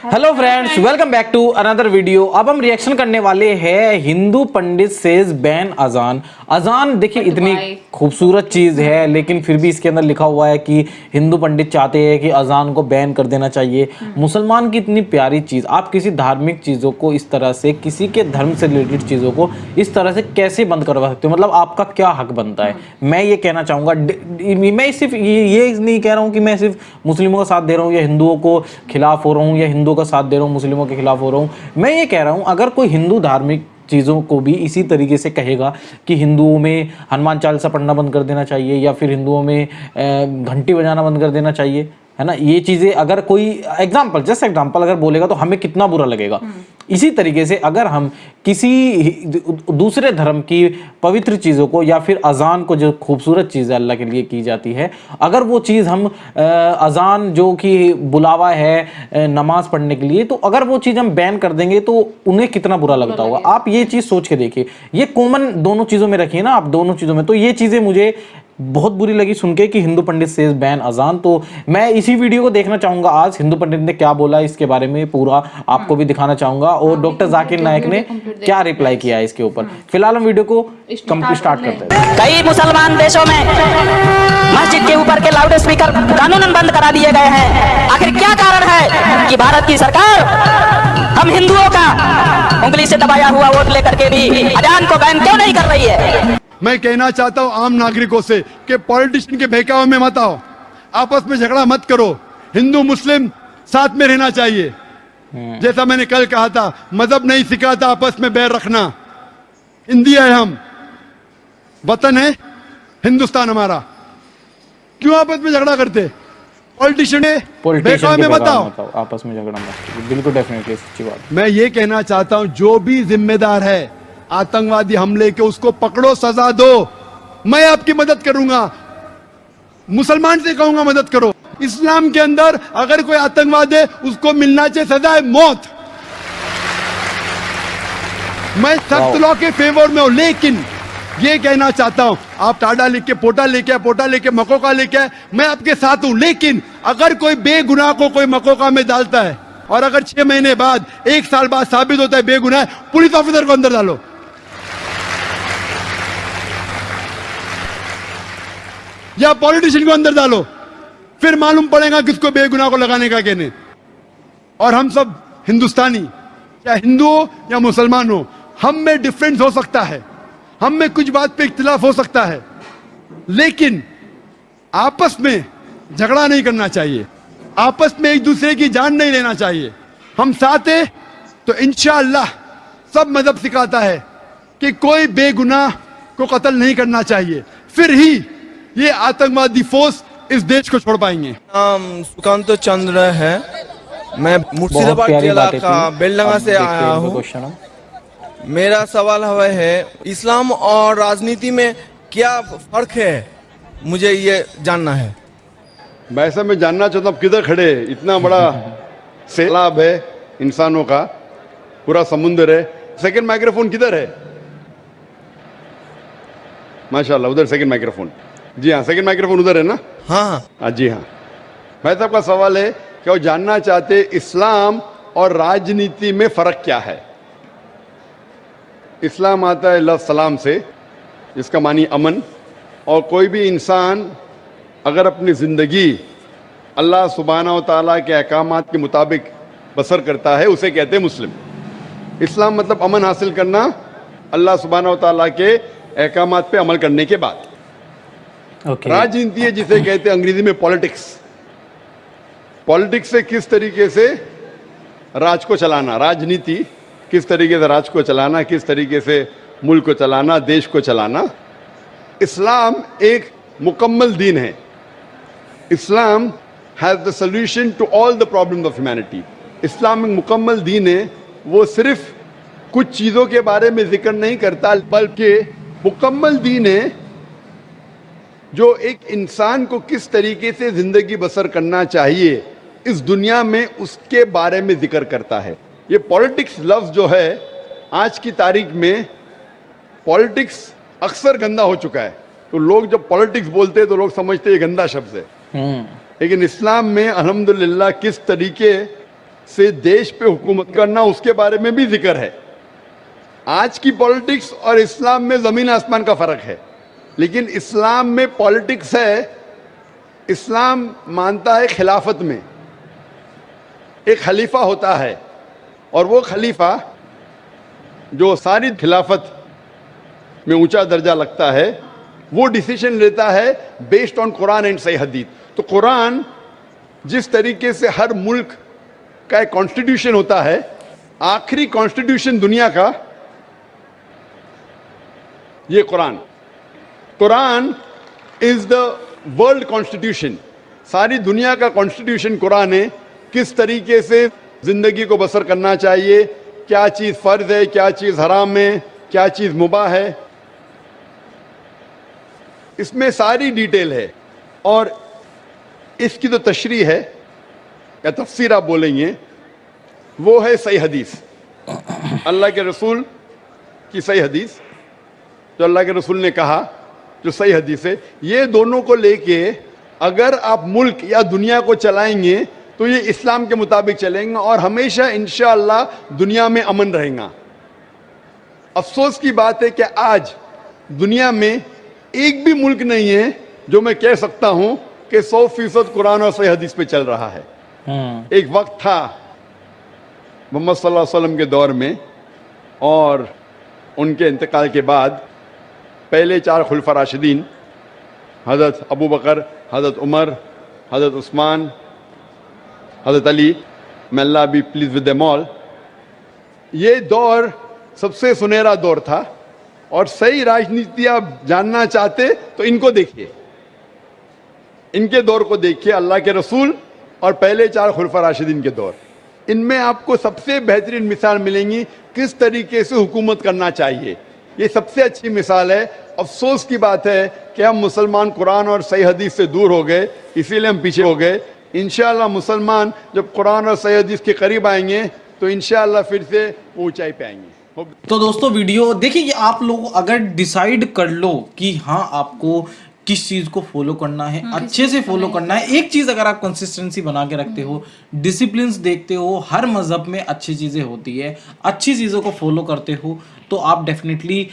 Hello friends, welcome back to another video. अब हम reaction करने वाले हैं हिंदू पंडित सेज बैन अजान। अजान देखिए इतनी खूबसूरत चीज है, लेकिन फिर भी इसके अंदर लिखा हुआ है कि हिंदू पंडित चाहते हैं कि अजान को बैन कर देना चाहिए। मुसलमान की इतनी प्यारी चीज, आप किसी धार्मिक चीजों को इस तरह से, किसी के धर्म से रिलेटेड चीजों को इस तरह से कैसे बंद करवा सकते हो? मतलब आपका क्या हक बनता है? मैं ये कहना चाहूंगा, मैं सिर्फ ये नहीं कह रहा हूँ कि मैं सिर्फ मुस्लिमों का साथ दे रहा हूँ या हिंदुओं को खिलाफ हो रहा हूँ या हिंदुओं का साथ दे रहा हूँ मुस्लिमों के खिलाफ हो रहा हूँ। मैं ये कह रहा हूँ, अगर कोई हिंदू धार्मिक चीज़ों को भी इसी तरीके से कहेगा कि हिंदुओं में हनुमान चालीसा पढ़ना बंद कर देना चाहिए या फिर हिंदुओं में घंटी बजाना बंद कर देना चाहिए, है ना, ये चीज़ें अगर कोई जस्ट एग्जाम्पल अगर बोलेगा तो हमें कितना बुरा लगेगा। इसी तरीके से अगर हम किसी दूसरे धर्म की पवित्र चीज़ों को या फिर अजान को, जो खूबसूरत चीज़ अल्लाह के लिए की जाती है, अगर वो चीज़ हम अजान जो कि बुलावा है नमाज पढ़ने के लिए, तो अगर वो चीज़ हम बैन कर देंगे तो उन्हें कितना बुरा लगता होगा। आप ये चीज़ सोच के देखिए, ये कॉमन दोनों चीज़ों में रखिए ना आप, दोनों चीज़ों में। तो ये चीज़ें मुझे बहुत बुरी लगी सुन के कि हिंदू पंडित सेज बैन अजान। तो मैं इसी वीडियो को देखना चाहूंगा आज, हिंदू पंडित ने क्या बोला इसके बारे में पूरा आपको भी दिखाना चाहूंगा, और डॉक्टर जाकिर नायक ने क्या रिप्लाई किया है इसके ऊपर। फिलहाल हम वीडियो को स्टार्ट करते हैं। कई मुसलमान देशों में मस्जिद के ऊपर के लाउड स्पीकर कानूनन बंद करा दिए गए हैं। आखिर क्या कारण है कि भारत की सरकार हम हिंदुओं का उंगली से दबाया हुआ वोट लेकर के भी अजान को बैन क्यों नहीं कर रही है? मैं कहना चाहता हूं आम नागरिकों से कि पॉलिटिशियन के बहकावे में मत आओ, आपस में झगड़ा मत करो। हिंदू मुस्लिम साथ में रहना चाहिए। जैसा मैंने कल कहा था, मजहब नहीं सिखाता आपस में बैर रखना। इंडिया है, हम वतन है हिंदुस्तान हमारा, क्यों आपस में झगड़ा करते? पॉलिटिशियन बहकावे में मत आओ, आपस में झगड़ा मत। बिल्कुल, डेफिनेटली सच्ची बात। मैं ये कहना चाहता हूं, जो भी जिम्मेदार है आतंकवादी हमले के, उसको पकड़ो, सजा दो। मैं आपकी मदद करूंगा, मुसलमान से कहूंगा मदद करो। इस्लाम के अंदर अगर कोई आतंकवादी है उसको मिलना चाहिए सजा है मौत। मैं सख्त लॉ के फेवर में हूं, लेकिन ये कहना चाहता हूं, आप टाडा लिख के पोटा लेके, पोटा लेके मकोका लेके, मैं आपके साथ हूं। लेकिन अगर कोई बेगुनाह को कोई मकोका में डालता है और अगर 6 महीने बाद, 1 साल बाद साबित होता है बेगुनाह, पुलिस ऑफिसर को अंदर डालो। या पॉलिटिशियन को अंदर डालो, फिर मालूम पड़ेगा किसको बेगुनाह को लगाने का कहने। और हम सब हिंदुस्तानी, या हिंदू हो या मुसलमान हो, हम में डिफरेंस हो सकता है, हम में कुछ बात पे इख्तिलाफ हो सकता है, लेकिन आपस में झगड़ा नहीं करना चाहिए, आपस में एक दूसरे की जान नहीं लेना चाहिए। हम साथ हैं तो इंशाअल्लाह सब मजहब सिखाता है कि कोई बेगुनाह को कत्ल नहीं करना चाहिए, फिर ही ये आतंकवादी फोर्स इस देश को छोड़ पाएंगे। नाम सुकांत चंद्र है, मैं मुर्शिदाबाद जिला का बेलडंगा से आया हूँ। मेरा सवाल है, इस्लाम और राजनीति में क्या फर्क है, मुझे ये जानना है। वैसे मैं जानना चाहता हूँ किधर खड़े, इतना बड़ा सैलाब है इंसानों का, पूरा समुद्र है, सेकंड माइक्रोफोन किधर है? माशाल्लाह, उधर सेकंड माइक्रोफोन। जी हाँ, सेकंड माइक्रोफोन उधर है ना? हाँ हाँ जी हाँ। भाई साहब का सवाल है कि वो जानना चाहते इस्लाम और राजनीति में फर्क क्या है। इस्लाम आता है लफ्ज़ सलाम से, जिसका मानी अमन, और कोई भी इंसान अगर अपनी ज़िंदगी अल्लाह सुब्हानहू व तआला के अहकामात के मुताबिक बसर करता है, उसे कहते हैं मुस्लिम। इस्लाम मतलब अमन हासिल करना अल्लाह सुब्हानहू व तआला के अहकामात पे अमल करने के बाद। राजनीति है जिसे कहते हैं अंग्रेजी में पॉलिटिक्स। पॉलिटिक्स से किस तरीके से राज को चलाना, राजनीति किस तरीके से राज को चलाना, किस तरीके से मुल्क को चलाना, देश को चलाना। इस्लाम एक मुकम्मल दीन है। Islam has the solution to all the problems of humanity. Islam एक मुकम्मल दीन है, वो सिर्फ कुछ चीज़ों के बारे में जिक्र नहीं करता, बल्कि मुकम्मल दीन है जो एक इंसान को किस तरीके से जिंदगी बसर करना चाहिए इस दुनिया में, उसके बारे में जिक्र करता है। ये पॉलिटिक्स लफ्ज़ जो है, आज की तारीख में पॉलिटिक्स अक्सर गंदा हो चुका है। तो लोग जब पॉलिटिक्स बोलते हैं तो लोग समझते हैं ये गंदा शब्द है, लेकिन इस्लाम में अल्हम्दुलिल्लाह किस तरीके से देश पे हुकूमत करना, उसके बारे में भी जिक्र है। आज की पॉलिटिक्स और इस्लाम में ज़मीन आसमान का फ़र्क है, लेकिन इस्लाम में पॉलिटिक्स है। इस्लाम मानता है खिलाफत में एक खलीफा होता है, और वो खलीफा जो सारी खिलाफत में ऊंचा दर्जा लगता है, वो डिसीजन लेता है बेस्ड ऑन कुरान एंड सही हदीस। तो कुरान जिस तरीके से हर मुल्क का एक कॉन्स्टिट्यूशन होता है, आखिरी कॉन्स्टिट्यूशन दुनिया का ये Quran is the world constitution. सारी दुनिया का कॉन्स्टिट्यूशन कुरान है। किस तरीके से जिंदगी को बसर करना चाहिए, क्या चीज फर्ज है, क्या चीज हराम है, क्या चीज मुबाह है, इसमें सारी डिटेल है। और इसकी तो तशरीह है या तफसीर आप बोलेंगे, वो है सही हदीस, अल्लाह के रसूल की सही हदीस, जो अल्लाह के रसूल ने कहा, जो सही हदीस है। ये दोनों को लेके अगर आप मुल्क या दुनिया को चलाएंगे तो ये इस्लाम के मुताबिक चलेंगे और हमेशा इंशाअल्लाह दुनिया में अमन रहेगा। अफसोस की बात है कि आज दुनिया में एक भी मुल्क नहीं है जो मैं कह सकता हूं कि 100% कुरान और सही हदीस पे चल रहा है। एक वक्त था मोहम्मद सल्लल्लाहु अलैहि वसल्लम के दौर में, और उनके इंतकाल के बाद पहले 4 खुलफा राशिदीन, हज़रत अबू बकर, हज़रत उमर, हज़रत उस्मान, हज़रत Ali, may Allah be pleased with them all, ये दौर सबसे सुनहरा दौर था। और सही राजनीति आप जानना चाहते तो इनको देखिए, इनके दौर को देखिए, अल्लाह के रसूल और पहले 4 खुलफा राशिदीन के दौर। इनमें आपको सबसे बेहतरीन मिसाल मिलेंगी किस तरीके से हुकूमत करना चाहिए। ये सबसे अच्छी मिसाल है। अफसोस की बात है कि हम मुसलमान कुरान और सही हदीस से दूर हो गए, इसीलिए हम पीछे हो गए। इंशाअल्लाह मुसलमान जब कुरान और सही हदीस के करीब आएंगे तो इंशाअल्लाह फिर से ऊंचाई पे आएंगे। तो दोस्तों वीडियो देखिए, ये आप लोग अगर डिसाइड कर लो कि हाँ आपको किस चीज को फॉलो करना है, अच्छे से फॉलो करना है, एक चीज अगर आप कंसिस्टेंसी बना के रखते हो, डिसिप्लिन देखते हो, हर मजहब में अच्छी चीजें होती है, अच्छी चीजों को फॉलो करते हो, तो आप डेफिनेटली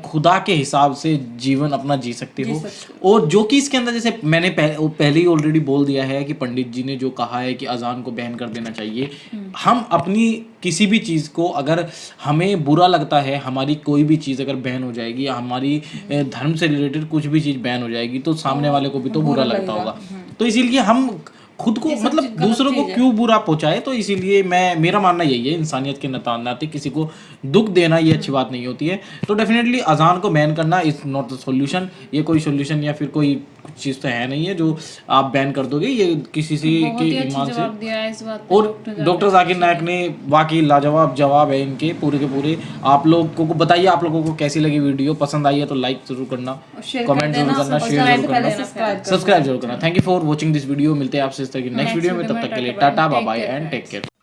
खुदा के हिसाब से जीवन अपना जी सकते हो। और जो कि इसके अंदर, जैसे मैंने पहले ही ऑलरेडी बोल दिया है कि पंडित जी ने जो कहा है कि अजान को बैन कर देना चाहिए, हम अपनी किसी भी चीज़ को, अगर हमें बुरा लगता है, हमारी कोई भी चीज़ अगर बैन हो जाएगी या हमारी धर्म से रिलेटेड कुछ भी चीज़ बैन हो जाएगी तो सामने वाले को भी तो बुरा लगता होगा। तो इसीलिए हम खुद को, मतलब दूसरों को क्यों बुरा पहुंचाए। तो इसीलिए मेरा मानना यही है, इंसानियत के नाते किसी को दुख देना ये अच्छी बात नहीं होती है। तो डेफिनेटली अजान को बैन करना इज नॉट द सॉल्यूशन। ये कोई सॉल्यूशन या फिर कोई चीज़ तो है नहीं है जो आप बैन कर दोगे, ये किसी से के ईमान से। और डॉक्टर जाकिर नायक ने वाकई लाजवाब जवाब है इनके पूरे के पूरे। आप लोगों को बताइए, आप लोगों को कैसी लगी वीडियो, पसंद आई है तो लाइक जरूर करना, कमेंट जरूर करना, शेयर जरूर करना, सब्सक्राइब जरूर करना। Thank you for watching this video. मिलते हैं आपसे इस तरह की नेक्स्ट वीडियो में, तब तक के लिए tata bye bye and take care.